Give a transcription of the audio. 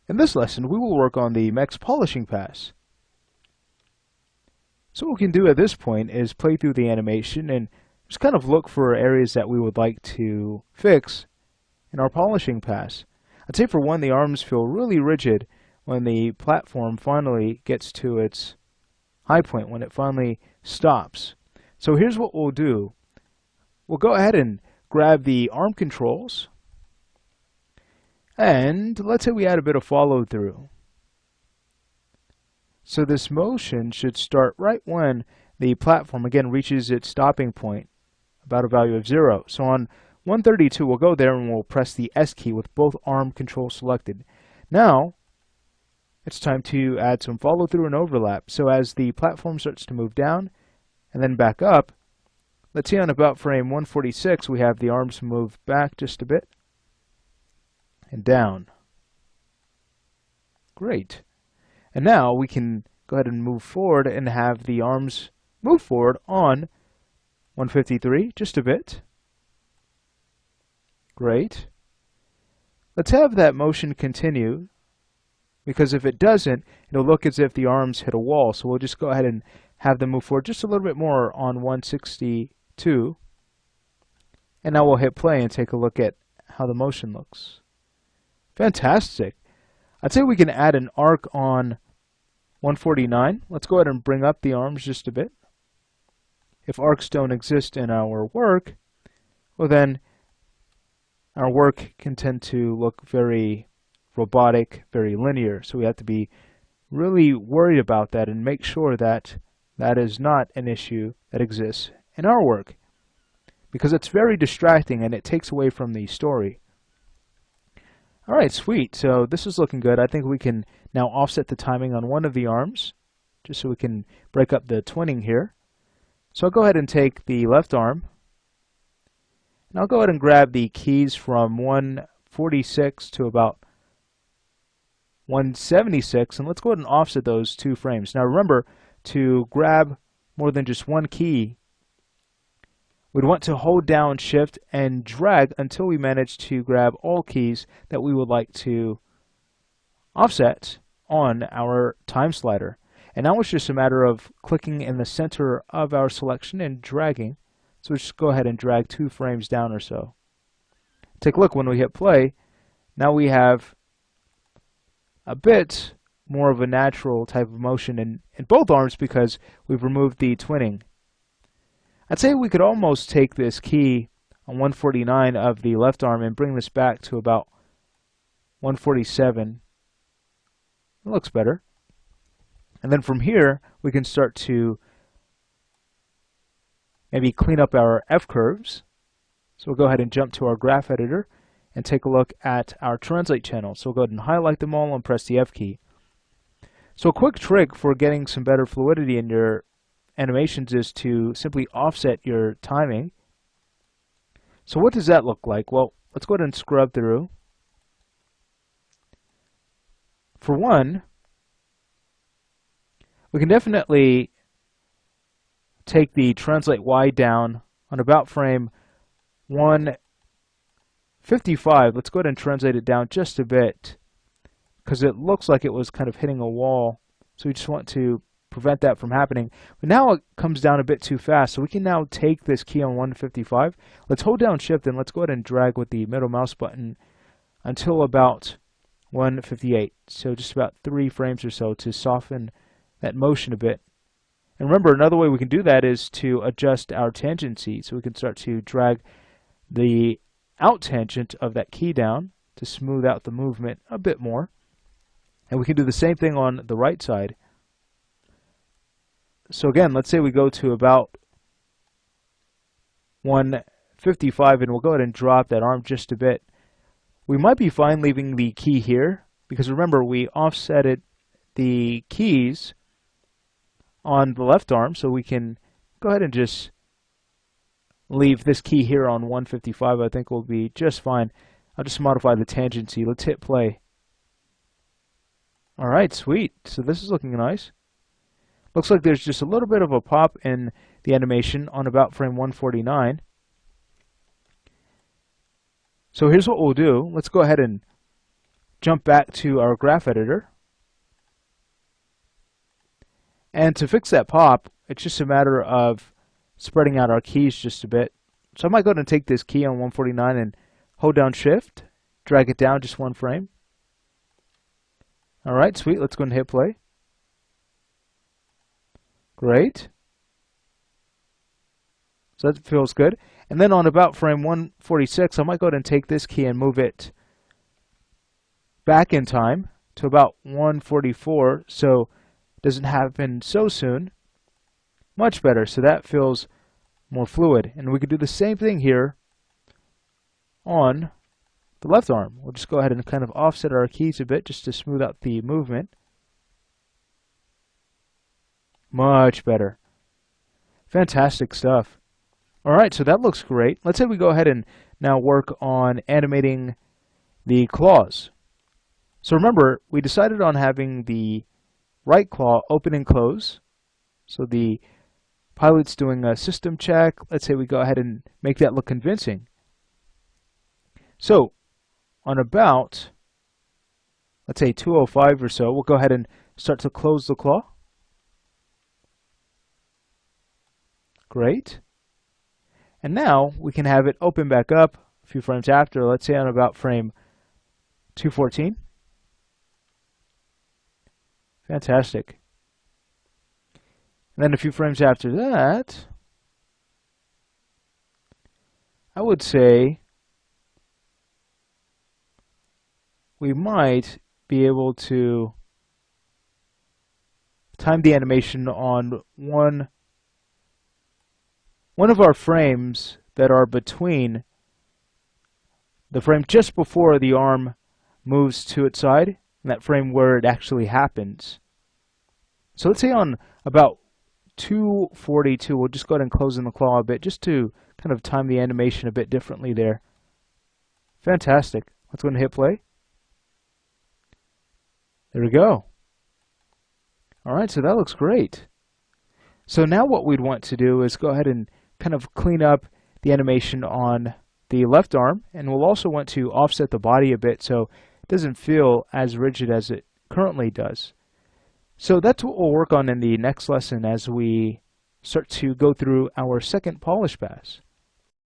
In this lesson, we will work on the Mech's polishing pass. So what we can do at this point is play through the animation and just kind of look for areas that we would like to fix in our polishing pass. I'd say for one, the arms feel really rigid when the platform finally gets to its high point, when it finally stops. So here's what we'll do. We'll go ahead and grab the arm controls, and let's say we add a bit of follow through. So this motion should start right when the platform again reaches its stopping point, about a value of 0. So on 132 we'll go there and we'll press the S key with both arm controls selected. Now it's time to add some follow through and overlap. So as the platform starts to move down and then back up, let's see on about frame 146 we have the arms move back just a bit and down. Great. And now we can go ahead and move forward and have the arms move forward on 153 just a bit. Great. Let's have that motion continue, because if it doesn't, it'll look as if the arms hit a wall. So we'll just go ahead and have them move forward just a little bit more on 162. And now we'll hit play and take a look at how the motion looks. Fantastic. I'd say we can add an arc on 149. Let's go ahead and bring up the arms just a bit. If arcs don't exist in our work, well then our work can tend to look very robotic, very linear. So we have to be really worried about that and make sure that that is not an issue that exists in our work, because it's very distracting and it takes away from the story. Alright, sweet. So this is looking good. I think we can now offset the timing on one of the arms, just so we can break up the twinning here. So I'll go ahead and take the left arm, and I'll go ahead and grab the keys from 146 to about 176, and let's go ahead and offset those 2 frames. Now remember, to grab more than just one key, we'd want to hold down Shift and drag until we manage to grab all keys that we would like to offset on our time slider. And now it's just a matter of clicking in the center of our selection and dragging. So just go ahead and drag 2 frames down or so. Take a look when we hit play. Now we have a bit more of a natural type of motion in both arms because we've removed the twinning. I'd say we could almost take this key on 149 of the left arm and bring this back to about 147. It looks better. And then from here, we can start to maybe clean up our F-curves. So we'll go ahead and jump to our graph editor and take a look at our translate channel. So we'll go ahead and highlight them all and press the F key. So a quick trick for getting some better fluidity in your animations is to simply offset your timing. So what does that look like? Well, let's go ahead and scrub through. For one, we can definitely take the translate Y down on about frame 155. Let's go ahead and translate it down just a bit, because it looks like it was kind of hitting a wall. So we just want to prevent that from happening. But now it comes down a bit too fast, so we can now take this key on 155. Let's hold down Shift and let's go ahead and drag with the middle mouse button until about 158. So just about 3 frames or so to soften that motion a bit. And remember, another way we can do that is to adjust our tangency. So we can start to drag the out tangent of that key down to smooth out the movement a bit more. And we can do the same thing on the right side. So again, let's say we go to about 155 and we'll go ahead and drop that arm just a bit. We might be fine leaving the key here, because remember, we offsetted the keys on the left arm, so we can go ahead and just leave this key here on 155. I think will be just fine. I'll just modify the tangency. Let's hit play. Alright, sweet. So this is looking nice. Looks like there's just a little bit of a pop in the animation on about frame 149. So here's what we'll do. Let's go ahead and jump back to our graph editor. And to fix that pop, it's just a matter of spreading out our keys just a bit. So I might go ahead and take this key on 149 and hold down Shift, drag it down just one frame. All right, sweet. Let's go ahead and hit play. Great. So that feels good. And then on about frame 146, I might go ahead and take this key and move it back in time to about 144, so it doesn't happen so soon. Much better. So that feels more fluid. And we could do the same thing here on the left arm. We'll just go ahead and kind of offset our keys a bit just to smooth out the movement. Much better. Fantastic stuff. All right, so that looks great. Let's say we go ahead and now work on animating the claws. So remember, we decided on having the right claw open and close. So the pilot's doing a system check. Let's say we go ahead and make that look convincing. So on about, let's say 205 or so, we'll go ahead and start to close the claw. Great. And now we can have it open back up a few frames after, let's say on about frame 214. Fantastic. And then a few frames after that, I would say we might be able to time the animation on one of our frames that are between the frame just before the arm moves to its side and that frame where it actually happens. So let's say on about 242, we'll just go ahead and close in the claw a bit just to kind of time the animation a bit differently there. Fantastic. Let's go ahead and hit play. There we go. All right, so that looks great. So now what we'd want to do is go ahead and kind of clean up the animation on the left arm, and we'll also want to offset the body a bit so it doesn't feel as rigid as it currently does. So that's what we'll work on in the next lesson as we start to go through our second polish pass.